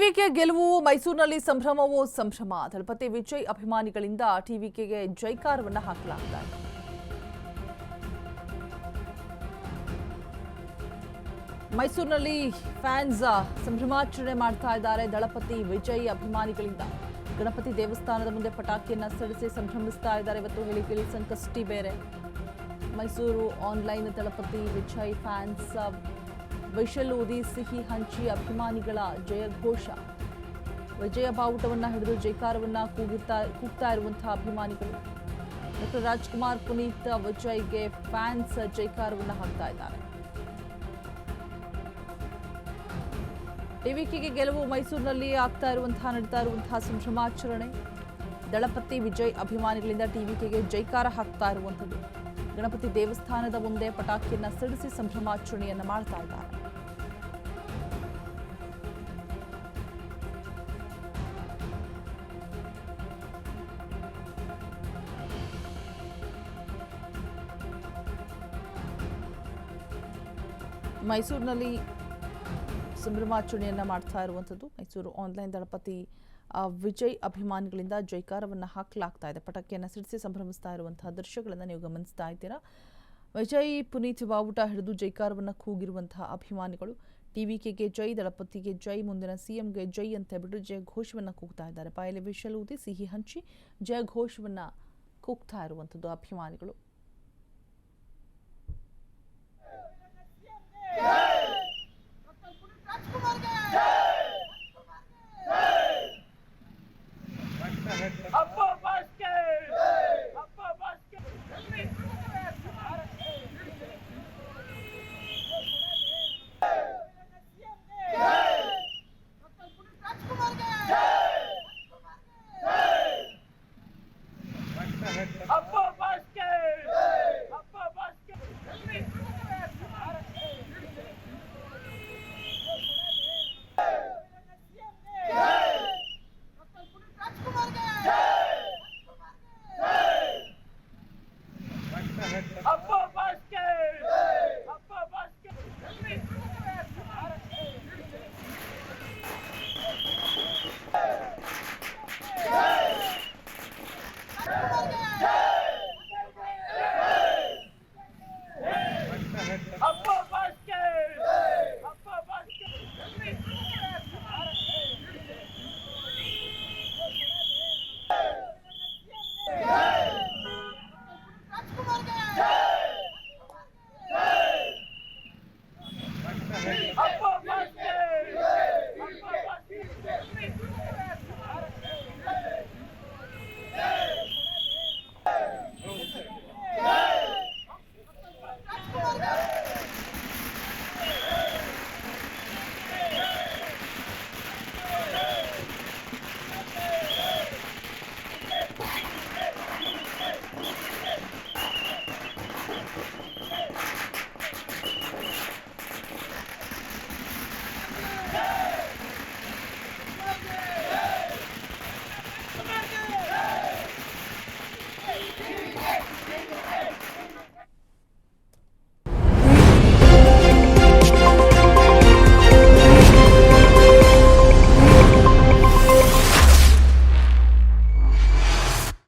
TVK ಗೆಲುವು ಮೈಸೂರಿನಲ್ಲಿ ಸಂಭ್ರಮವೋ ಸಂಭ್ರಮ. ದಳಪತಿ ವಿಜಯ್ ಅಭಿಮಾನಿಗಳಿಂದ ಟಿವಿಕೆಗೆ ಜೈಕಾರವನ್ನ ಹಾಕಲಾಗಿದೆ. ಮೈಸೂರಿನಲ್ಲಿ ಫ್ಯಾನ್ಸ್ ಸಂಭ್ರಮಾಚರಣೆ ಮಾಡ್ತಾ ಇದ್ದಾರೆ. ದಳಪತಿ ವಿಜಯ್ ಅಭಿಮಾನಿಗಳಿಂದ ಗಣಪತಿ ದೇವಸ್ಥಾನದ ಮುಂದೆ ಪಟಾಕಿಯನ್ನ ಸಿಡಿಸಿ ಸಂಭ್ರಮಿಸ್ತಾ ಇದ್ದಾರೆ. ಇವತ್ತು ಹೇಳಿಕೆಯಲ್ಲಿ ಸಂಕಷ್ಟಿ ಬೇರೆ. Mysuru online Thalapathy Vijay fans whistle ಊದಿ ಸಿಹಿ ಹಂಚಿ ಅಭಿಮಾನಿಗಳ ಜಯಘೋಷ. ವಿಜಯ ಬಾವುಟವನ್ನ ಹಿಡಿದು ಜೈಕಾರವನ್ನ ಕೂಗ್ತಾ ಇರುವಂತಹ ಅಭಿಮಾನಿಗಳು. ಡಾಕ್ಟರ್ ರಾಜ್ಕುಮಾರ್ ಪುನೀತ್ ವಿಜಯ್ಗೆ ಫ್ಯಾನ್ಸ್ ಜೈಕಾರವನ್ನ ಹಾಕ್ತಾ ಇದ್ದಾರೆ. ಟಿವಿಕೆಗೆ ಗೆಲುವು ಮೈಸೂರಿನಲ್ಲಿ ನಡೀತಾ ಇರುವಂತಹ ಸಂಭ್ರಮಾಚರಣೆ. ದಳಪತಿ ವಿಜಯ್ ಅಭಿಮಾನಿಗಳಿಂದ ಟಿವಿಕೆಗೆ ಜೈಕಾರ ಹಾಕ್ತಾ ಇರುವಂಥದ್ದು. ಗಣಪತಿ ದೇವಸ್ಥಾನದ ಮುಂದೆ ಪಟಾಕಿಯನ್ನ ಸಿಡಿಸಿ ಸಂಭ್ರಮಾಚರಣೆಯನ್ನ ಮಾಡ್ತಾ ಇದ್ದಾರೆ. ಮೈಸೂರಿನಲ್ಲಿ ಸಂಭ್ರಮಾಚರಣೆಯನ್ನ ಮಾಡ್ತಾ ಇರುವಂಥದ್ದು. ಮೈಸೂರು ಆನ್ಲೈನ್ ದಳಪತಿ ವಿಜಯ್ ಅಭಿಮಾನಿಗಳಿಂದ ಜೈಕಾರವನ್ನು ಹಾಕಲಾಗ್ತಾ ಇದೆ. ಪಟಾಕಿಯನ್ನು ಸಿಡಿಸಿ ಸಂಭ್ರಮಿಸ್ತಾ ಇರುವಂತಹ ದೃಶ್ಯಗಳನ್ನು ನೀವು ಗಮನಿಸ್ತಾ ಇದ್ದೀರಾ. ವಿಜಯ್ ಪುನೀತ್ ಬಾವುಟ ಹಿಡಿದು ಜೈಕಾರವನ್ನು ಕೂಗಿರುವಂತಹ ಅಭಿಮಾನಿಗಳು. ಟಿವಿಕೆಗೆ ಜೈ, ದಳಪತಿಗೆ ಜೈ, ಮುಂದಿನ ಸಿಎಂಗೆ ಜೈ ಅಂತ ಹೇಳ್ಬಿಟ್ಟು ಜಯ ಘೋಷವನ್ನು ಕೂಗ್ತಾ ಇದ್ದಾರೆ. ಬಾಯಲ್ಲಿ ವಿಷಲ್ ಊದಿ ಸಿಹಿ ಹಂಚಿ ಜಯ ಘೋಷವನ್ನು ಕೂಗ್ತಾ ಇರುವಂಥದ್ದು ಅಭಿಮಾನಿಗಳು. ರಾಜ್ಕುಮಾರ್ಗೆ